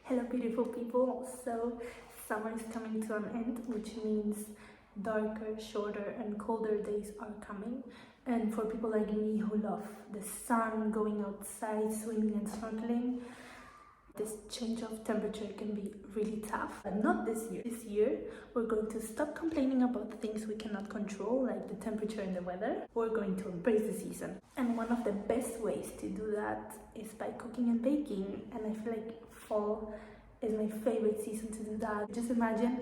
Hello beautiful people, so summer is coming to an end, which means darker, shorter and colder days are coming, and for people like me who love the sun, going outside, swimming and snorkeling, this change of temperature can be really tough, but not this year. This year we're going to stop complaining about things we cannot control, like the temperature and the weather. We're going to embrace the season, and one of the best ways to do that is by cooking and baking. And I feel like fall is my favorite season to do that. Just imagine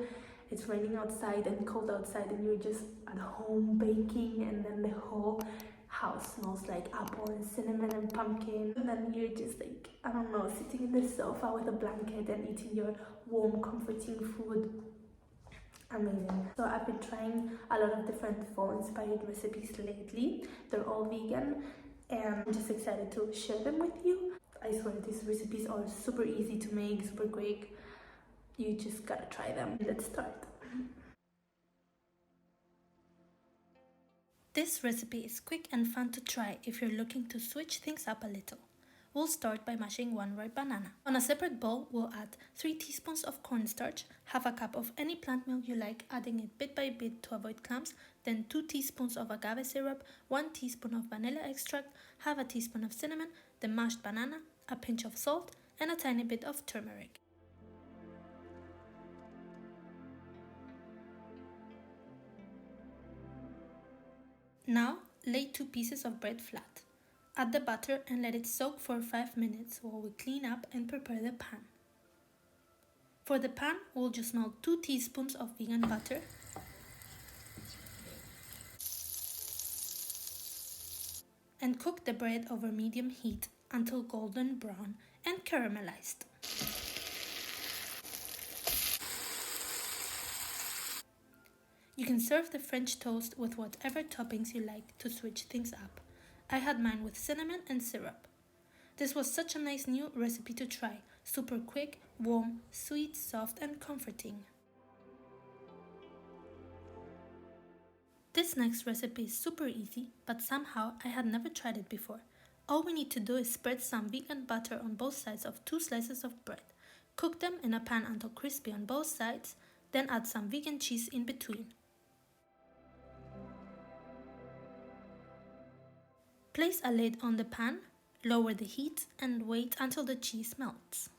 it's raining outside and cold outside and you're just at home baking, and then the whole house smells like apple and cinnamon and pumpkin, and then you're just like, I don't know, sitting in the sofa with a blanket and eating your warm comforting food. Amazing. So I've been trying a lot of different fall inspired recipes lately. They're all vegan and I'm just excited to share them with you. I swear these recipes are super easy to make, super quick. You just gotta try them. Let's start. This recipe is quick and fun to try if you're looking to switch things up a little. We'll start by mashing one ripe banana. On a separate bowl, we'll add 3 teaspoons of cornstarch, half a cup of any plant milk you like, adding it bit by bit to avoid clumps, then 2 teaspoons of agave syrup, 1 teaspoon of vanilla extract, half a teaspoon of cinnamon, the mashed banana, a pinch of salt, and a tiny bit of turmeric. Now, lay 2 pieces of bread flat. Add the butter and let it soak for 5 minutes while we clean up and prepare the pan. For the pan, we'll just melt 2 teaspoons of vegan butter, and cook the bread over medium heat until golden brown and caramelized. You can serve the French toast with whatever toppings you like to switch things up. I had mine with cinnamon and syrup. This was such a nice new recipe to try. Super quick, warm, sweet, soft and comforting. This next recipe is super easy, but somehow I had never tried it before. All we need to do is spread some vegan butter on both sides of 2 slices of bread. Cook them in a pan until crispy on both sides, then add some vegan cheese in between. Place a lid on the pan, lower the heat and wait until the cheese melts.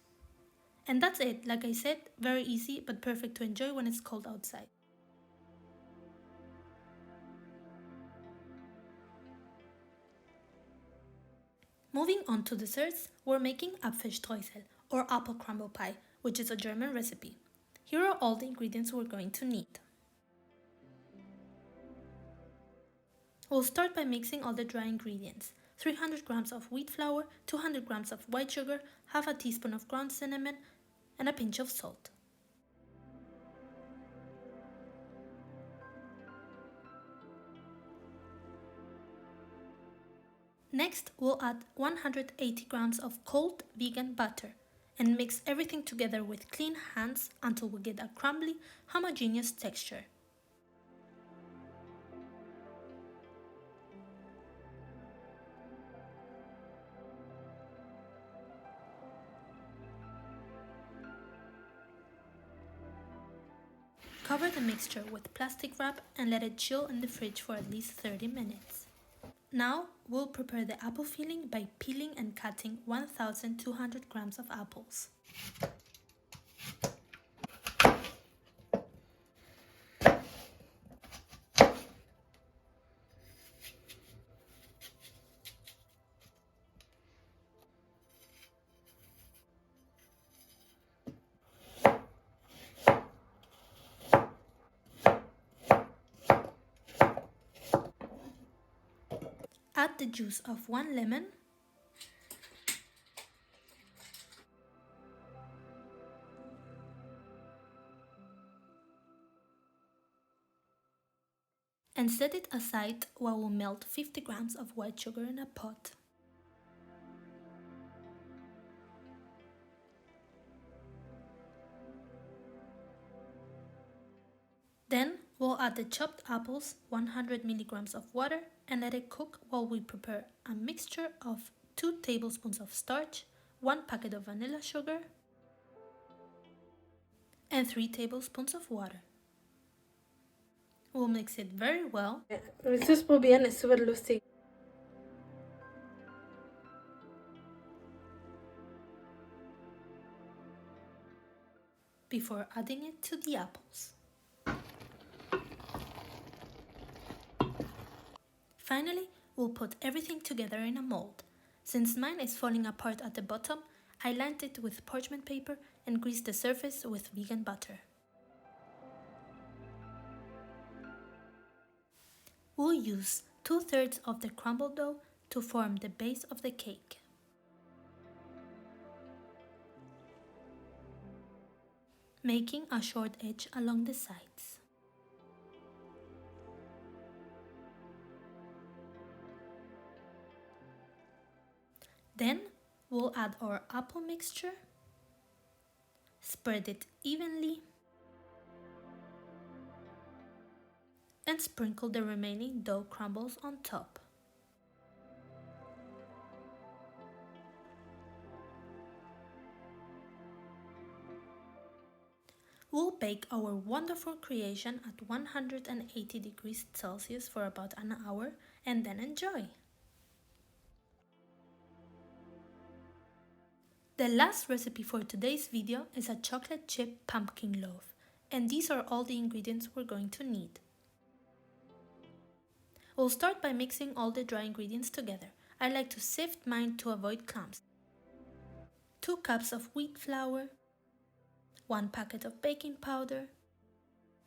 And that's it, like I said, very easy but perfect to enjoy when it's cold outside. Moving on to desserts, we're making Apfelstreusel or apple crumble pie, which is a German recipe. Here are all the ingredients we're going to need. We'll start by mixing all the dry ingredients. 300 grams of wheat flour, 200 grams of white sugar, half a teaspoon of ground cinnamon, and a pinch of salt. Next, we'll add 180 grams of cold vegan butter and mix everything together with clean hands until we get a crumbly, homogeneous texture. Cover the mixture with plastic wrap and let it chill in the fridge for at least 30 minutes. Now, we'll prepare the apple filling by peeling and cutting 1,200 grams of apples. Add the juice of 1 lemon and set it aside while we melt 50 grams of white sugar in a pot. Then we'll add the chopped apples, 100 milligrams of water, and let it cook while we prepare a mixture of 2 tablespoons of starch, 1 packet of vanilla sugar, and 3 tablespoons of water. We'll mix it very well. Willst du es probieren? Ist super lustig. Before adding it to the apples. Finally, we'll put everything together in a mold. Since mine is falling apart at the bottom, I lined it with parchment paper and greased the surface with vegan butter. We'll use 2/3 of the crumbled dough to form the base of the cake. Making a short edge along the sides. Then we'll add our apple mixture, spread it evenly, and sprinkle the remaining dough crumbles on top. We'll bake our wonderful creation at 180 degrees Celsius for about an hour and then enjoy! The last recipe for today's video is a chocolate chip pumpkin loaf, and these are all the ingredients we're going to need. We'll start by mixing all the dry ingredients together. I like to sift mine to avoid clumps. 2 cups of wheat flour, 1 packet of baking powder,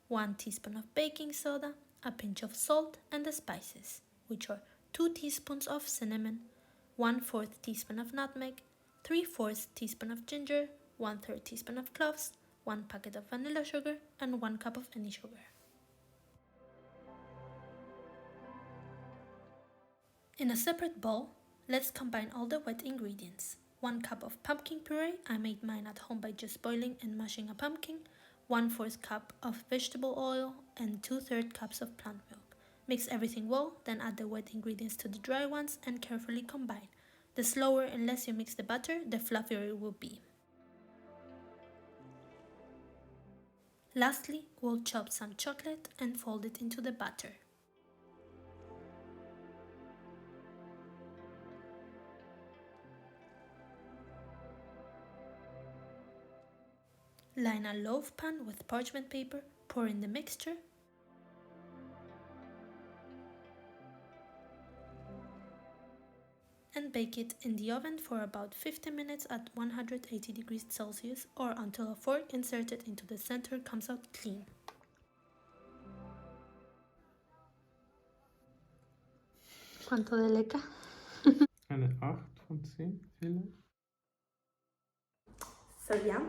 1 teaspoon of baking soda, a pinch of salt, and the spices, which are 2 teaspoons of cinnamon, 1/4 teaspoon of nutmeg, 3/4 teaspoon of ginger, 1/3 teaspoon of cloves, 1 packet of vanilla sugar, and 1 cup of any sugar. In a separate bowl, let's combine all the wet ingredients. 1 cup of pumpkin puree, I made mine at home by just boiling and mashing a pumpkin, 1/4 cup of vegetable oil, and 2/3 cups of plant milk. Mix everything well, then add the wet ingredients to the dry ones and carefully combine. The slower and less you mix the batter, the fluffier it will be. Lastly, we'll chop some chocolate and fold it into the batter. Line a loaf pan with parchment paper, pour in the mixture, and bake it in the oven for about 50 minutes at 180 degrees Celsius or until a fork inserted into the center comes out clean. ¿Cuánto de lecker? Eine 8 von 10 vielleicht. So yeah,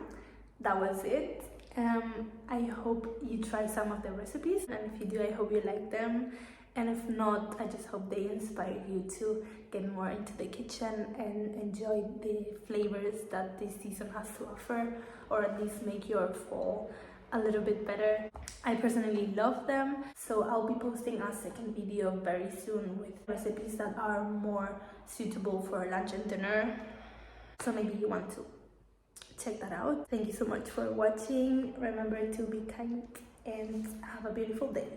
that was it. I hope you try some of the recipes, and if you do, I hope you like them. And if not, I just hope they inspire you to get more into the kitchen and enjoy the flavors that this season has to offer, or at least make your fall a little bit better. I personally love them, so I'll be posting a second video very soon with recipes that are more suitable for lunch and dinner, so maybe you want to check that out. Thank you so much for watching. Remember to be kind and have a beautiful day.